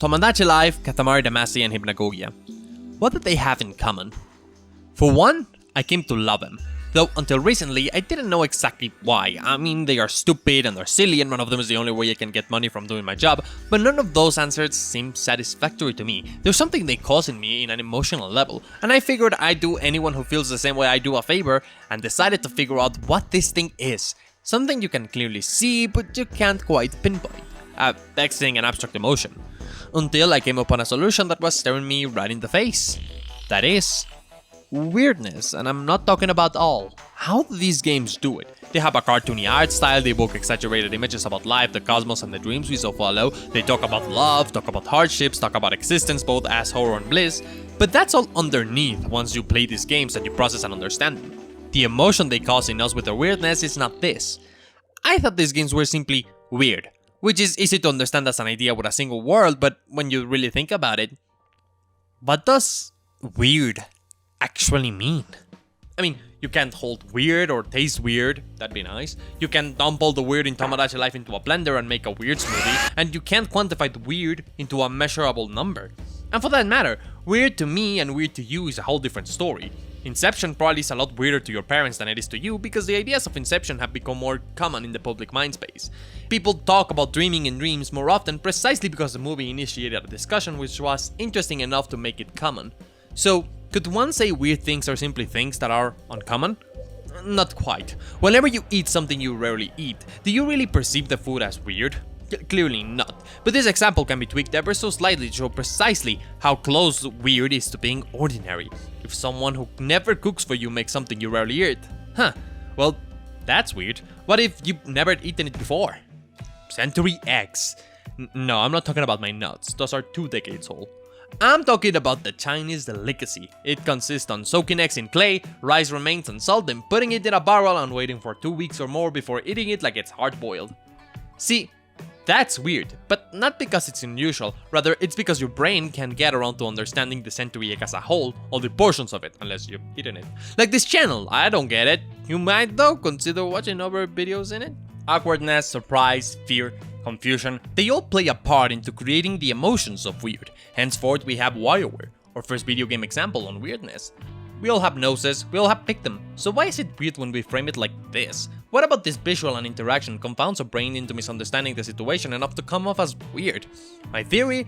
Tomodachi Life, Katamari, Damacy, and Hypnagogia. What did they have in common? For one, I came to love them. Though until recently, I didn't know exactly why. I mean, they are stupid and they're silly and one of them is the only way I can get money from doing my job, but none of those answers seem satisfactory to me. There's something they cause in me in an emotional level, and I figured I'd do anyone who feels the same way I do a favor, and decided to figure out what this thing is. Something you can clearly see, but you can't quite pinpoint. Texting an abstract emotion. Until I came upon a solution that was staring me right in the face. That is weirdness, and I'm not talking about all. How do these games do it? They have a cartoony art style, they evoke exaggerated images about life, the cosmos, and the dreams we so follow. They talk about love, talk about hardships, talk about existence, both as horror and bliss. But that's all underneath once you play these games and you process and understand them. The emotion they cause in us with their weirdness is not this. I thought these games were simply weird, which is easy to understand as an idea with a single word, but when you really think about it, what does weird actually mean? I mean, you can't hold weird or taste weird, that'd be nice. You can dump all the weird in Tomodachi Life into a blender and make a weird smoothie, and you can't quantify the weird into a measurable number. And for that matter, weird to me and weird to you is a whole different story. Inception probably is a lot weirder to your parents than it is to you because the ideas of Inception have become more common in the public mind space. People talk about dreaming in dreams more often precisely because the movie initiated a discussion which was interesting enough to make it common. So, could one say weird things are simply things that are uncommon? Not quite. Whenever you eat something you rarely eat, do you really perceive the food as weird? Clearly not. But this example can be tweaked ever so slightly to show precisely how close weird is to being ordinary. If someone who never cooks for you makes something you rarely eat, well, that's weird. What if you've never eaten it before? Century eggs. No, I'm not talking about my nuts. Those are 2 decades old. I'm talking about the Chinese delicacy. It consists on soaking eggs in clay, rice remains and salt, then putting it in a barrel and waiting for 2 weeks or more before eating it like it's hard-boiled. See, that's weird, but not because it's unusual, rather it's because your brain can't get around to understanding the century egg as a whole, or the portions of it, unless you've eaten it. Like this channel, I don't get it. You might though, consider watching other videos in it. Awkwardness, surprise, fear, confusion, they all play a part into creating the emotions of weird. Henceforth we have WarioWare, our first video game example on weirdness. We all have noses, we all have picked them, so why is it weird when we frame it like this? What about this visual and interaction confounds our brain into misunderstanding the situation enough to come off as weird? My theory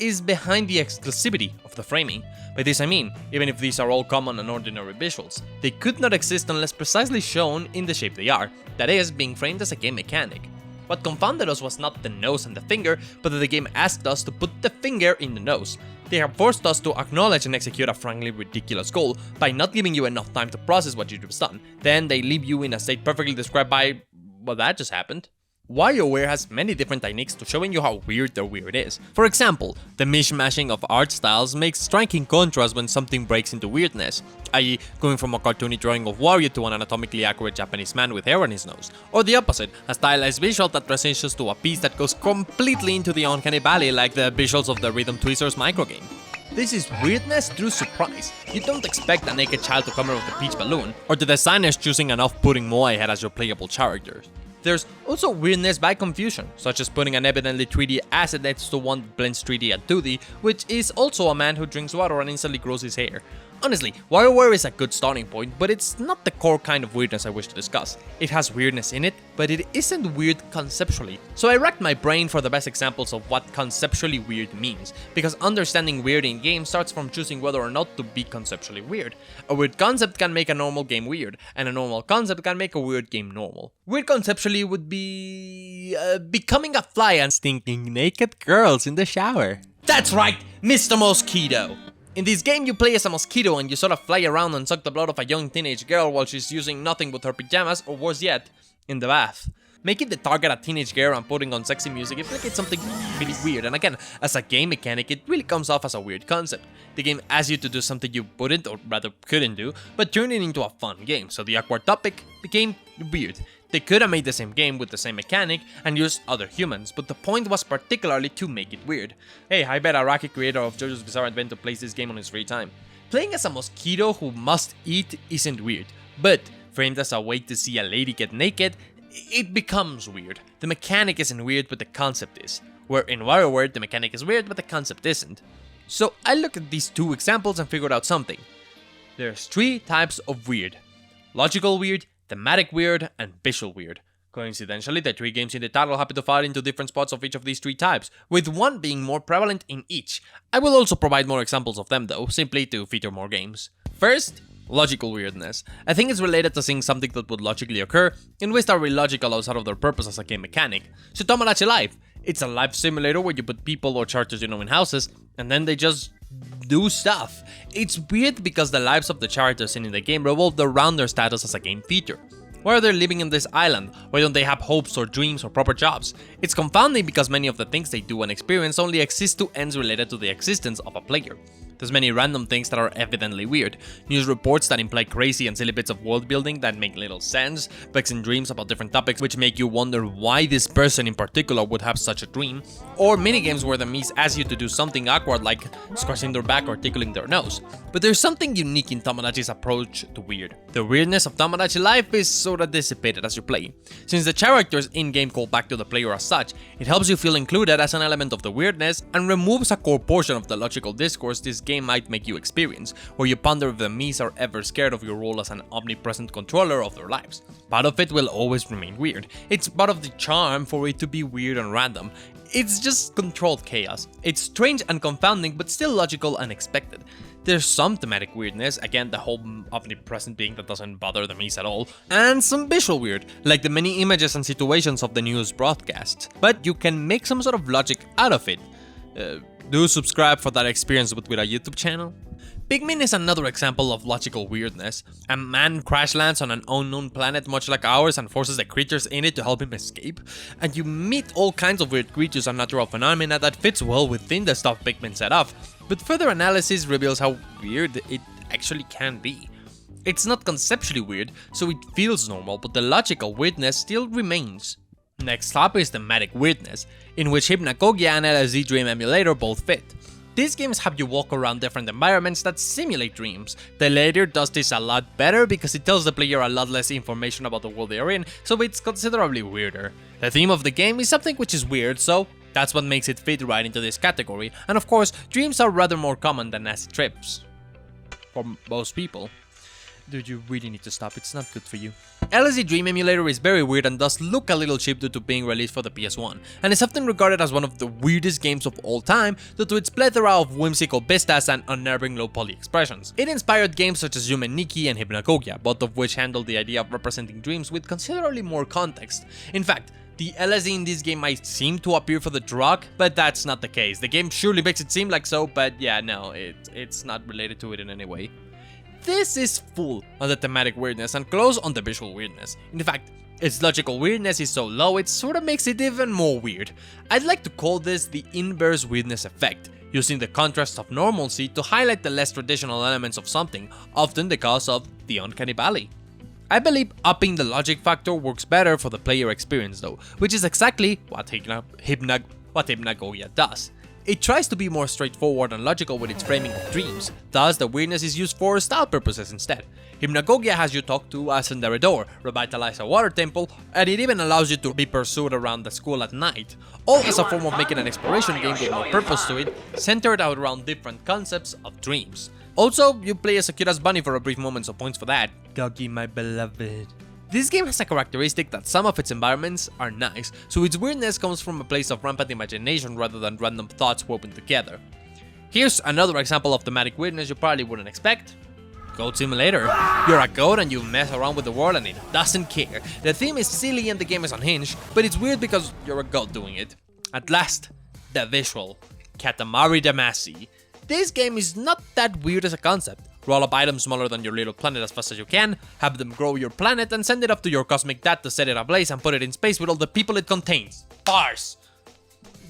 is behind the exclusivity of the framing. By this I mean, even if these are all common and ordinary visuals, they could not exist unless precisely shown in the shape they are, that is, being framed as a game mechanic. What confounded us was not the nose and the finger, but that the game asked us to put the finger in the nose. They have forced us to acknowledge and execute a frankly ridiculous goal by not giving you enough time to process what you've just done. Then they leave you in a state perfectly described by, well, that just happened. WarioWare has many different techniques to showing you how weird their weird is. For example, the mishmashing of art styles makes striking contrast when something breaks into weirdness, i.e. going from a cartoony drawing of Wario to an anatomically accurate Japanese man with hair on his nose. Or the opposite, a stylized visual that transitions to a piece that goes completely into the uncanny valley like the visuals of the Rhythm Twisters microgame. This is weirdness through surprise. You don't expect a naked child to come out with a peach balloon, or the designers choosing an off-putting moe head as your playable character. There's also weirdness by confusion, such as putting an evidently 3D asset next to one that blends 3D and 2D, which is also a man who drinks water and instantly grows his hair. Honestly, WarioWare is a good starting point, but it's not the core kind of weirdness I wish to discuss. It has weirdness in it, but it isn't weird conceptually. So I racked my brain for the best examples of what conceptually weird means, because understanding weird in games starts from choosing whether or not to be conceptually weird. A weird concept can make a normal game weird, and a normal concept can make a weird game normal. Weird conceptually would be becoming a fly and stinking naked girls in the shower. That's right, Mr. Mosquito! In this game you play as a mosquito and you sort of fly around and suck the blood of a young teenage girl while she's using nothing but her pajamas, or worse yet, in the bath. Making the target a teenage girl and putting on sexy music implicates something really weird, and again, as a game mechanic it really comes off as a weird concept. The game asks you to do something you wouldn't, or rather couldn't do, but turned it into a fun game, so the awkward topic became weird. They could have made the same game with the same mechanic and used other humans, but the point was particularly to make it weird. Hey, I bet Araki, creator of JoJo's Bizarre Adventure, plays this game on his free time. Playing as a mosquito who must eat isn't weird, but framed as a way to see a lady get naked, it becomes weird. The mechanic isn't weird, but the concept is. where in WarioWare the mechanic is weird but the concept isn't. So I looked at these two examples and figured out something. There's 3 types of weird: logical weird, thematic weird, and visual weird. Coincidentally, the 3 games in the title happen to fall into different spots of each of these 3 types, with one being more prevalent in each. I will also provide more examples of them though, simply to feature more games. First, logical weirdness. I think it's related to seeing something that would logically occur in ways that are illogical outside of their purpose as a game mechanic. So Tomodachi Life. It's a life simulator where you put people or characters you know in houses, and then they just do stuff. It's weird because the lives of the characters in the game revolve around their status as a game feature. Why are they living in this island? Why don't they have hopes or dreams or proper jobs? It's confounding because many of the things they do and experience only exist to ends related to the existence of a player. There's many random things that are evidently weird. News reports that imply crazy and silly bits of world building that make little sense, vexing dreams about different topics which make you wonder why this person in particular would have such a dream, or minigames where the Mies ask you to do something awkward like scratching their back or tickling their nose. But there's something unique in Tomodachi's approach to weird. The weirdness of Tomodachi Life is sorta dissipated as you play. Since the characters in-game call back to the player as such, it helps you feel included as an element of the weirdness and removes a core portion of the logical discourse this game might make you experience, where you ponder if the Mies are ever scared of your role as an omnipresent controller of their lives. Part of it will always remain weird. It's part of the charm for it to be weird and random. It's just controlled chaos. It's strange and confounding, but still logical and expected. There's some thematic weirdness, again the whole omnipresent being that doesn't bother the Mies at all, and some visual weird, like the many images and situations of the news broadcast. But you can make some sort of logic out of it. Do subscribe for that experience with our YouTube channel. Pikmin is another example of logical weirdness. A man crash lands on an unknown planet much like ours and forces the creatures in it to help him escape. And you meet all kinds of weird creatures and natural phenomena that fits well within the stuff Pikmin set up. But further analysis reveals how weird it actually can be. It's not conceptually weird, so it feels normal, but the logical weirdness still remains. Next up is thematic weirdness, in which Hypnagogia and LSD Dream Emulator both fit. These games have you walk around different environments that simulate dreams. The latter does this a lot better because it tells the player a lot less information about the world they are in, so it's considerably weirder. The theme of the game is something which is weird, so that's what makes it fit right into this category, and of course, dreams are rather more common than acid trips. For most people. Dude, you really need to stop, it's not good for you. LSD Dream Emulator is very weird and does look a little cheap due to being released for the PS1, and is often regarded as one of the weirdest games of all time due to its plethora of whimsical vistas and unnerving low poly expressions. It inspired games such as Yume Nikki and Hypnagogia, both of which handle the idea of representing dreams with considerably more context. In fact, the LSD in this game might seem to appear for the drug, but that's not the case. The game surely makes it seem like so, but yeah, no, it's not related to it in any way. This is full on the thematic weirdness and close on the visual weirdness. In fact, its logical weirdness is so low it sorta makes it even more weird. I'd like to call this the inverse weirdness effect, using the contrast of normalcy to highlight the less traditional elements of something, often the cause of the uncanny valley. I believe upping the logic factor works better for the player experience though, which is exactly what Hypnagogia does. It tries to be more straightforward and logical with its framing of dreams, thus the weirdness is used for style purposes instead. Hypnagogia has you talk to a Cinderador, revitalize a water temple, and it even allows you to be pursued around the school at night, all as a form of making an exploration game with more purpose to it, centered out around different concepts of dreams. Also, you play as a cute ass bunny for a brief moment, so points for that. Doggy my beloved. This game has a characteristic that some of its environments are nice, so its weirdness comes from a place of rampant imagination rather than random thoughts woven together. Here's another example of thematic weirdness you probably wouldn't expect. Goat Simulator. You're a goat and you mess around with the world and it doesn't care. The theme is silly and the game is unhinged, but it's weird because you're a goat doing it. At last, the visual. Katamari Damacy. This game is not that weird as a concept. Roll up items smaller than your little planet as fast as you can, have them grow your planet and send it up to your cosmic dad to set it ablaze and put it in space with all the people it contains. Bars!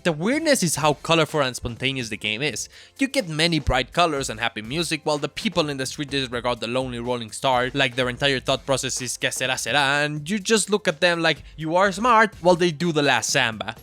The weirdness is how colorful and spontaneous the game is. You get many bright colors and happy music while the people in the street disregard the lonely rolling star like their entire thought process is que sera sera and you just look at them like you are smart while they do the last samba.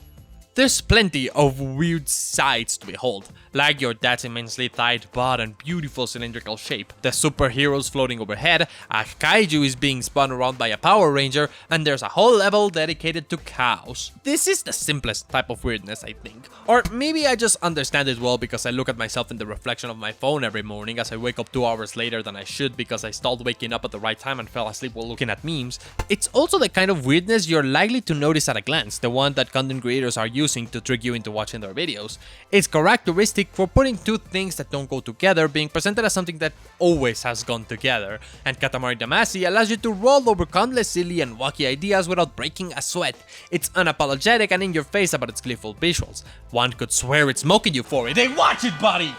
There's plenty of weird sights to behold, like your dad's immensely thighs bod and beautiful cylindrical shape, the superheroes floating overhead, a kaiju is being spun around by a Power Ranger, and there's a whole level dedicated to cows. This is the simplest type of weirdness, I think. Or maybe I just understand it well because I look at myself in the reflection of my phone every morning as I wake up 2 hours later than I should because I stalled waking up at the right time and fell asleep while looking at memes. It's also the kind of weirdness you're likely to notice at a glance, the one that content creators are using to trick you into watching their videos. It's characteristic for putting two things that don't go together being presented as something that always has gone together, and Katamari and Damacy allows you to roll over countless silly and wacky ideas without breaking a sweat. It's unapologetic and in your face about its gleeful visuals. One could swear it's mocking you for it. Hey, watch it, buddy!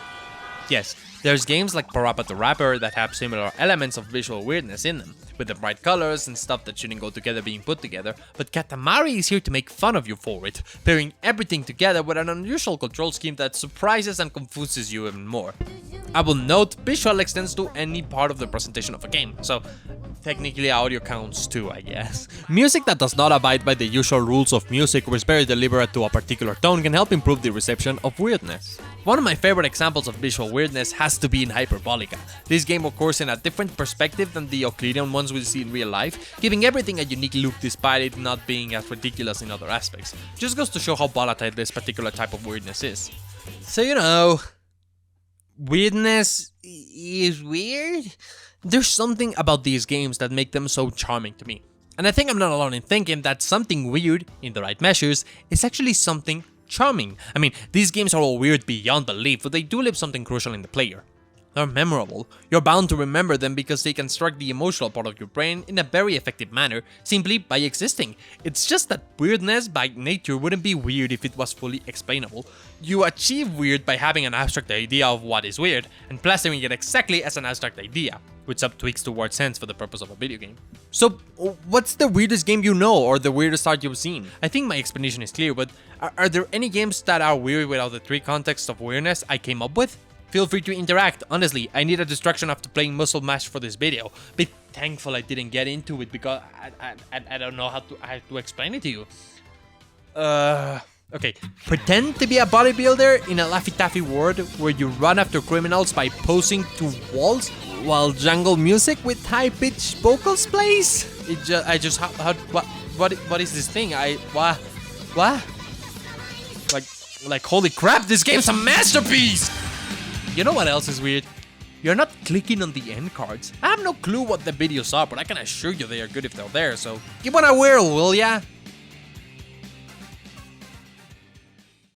Yes, there's games like Parappa the Rapper that have similar elements of visual weirdness in them, with the bright colors and stuff that shouldn't go together being put together, but Katamari is here to make fun of you for it, pairing everything together with an unusual control scheme that surprises and confuses you even more. I will note, visual extends to any part of the presentation of a game, so technically audio counts too, I guess. Music that does not abide by the usual rules of music or is very deliberate to a particular tone can help improve the reception of weirdness. One of my favorite examples of visual weirdness has to be in Hyperbolica. This game occurs in a different perspective than the Euclidean ones we see in real life, giving everything a unique look despite it not being as ridiculous in other aspects. Just goes to show how volatile this particular type of weirdness is. So you know, weirdness is weird? There's something about these games that make them so charming to me. And I think I'm not alone in thinking that something weird, in the right measures, is actually something charming. I mean, these games are all weird beyond belief, but they do leave something crucial in the player. They're memorable. You're bound to remember them because they can strike the emotional part of your brain in a very effective manner, simply by existing. It's just that weirdness by nature wouldn't be weird if it was fully explainable. You achieve weird by having an abstract idea of what is weird, and plastering it exactly as an abstract idea, with some tweaks towards sense for the purpose of a video game. So, what's the weirdest game you know, or the weirdest art you've seen? I think my explanation is clear, but are there any games that are weird without the three contexts of weirdness I came up with? Feel free to interact. Honestly, I need a distraction after playing Muscle Mash for this video. But thankful I didn't get into it because I don't know how to explain it to you. Okay. Pretend to be a bodybuilder in a Laffy Taffy world where you run after criminals by posing to walls while jungle music with high-pitched vocals plays. What is this thing? What? Like holy crap! This game's a masterpiece. You know what else is weird? You're not clicking on the end cards. I have no clue what the videos are, but I can assure you they are good if they're there, so give one a whirl, will ya?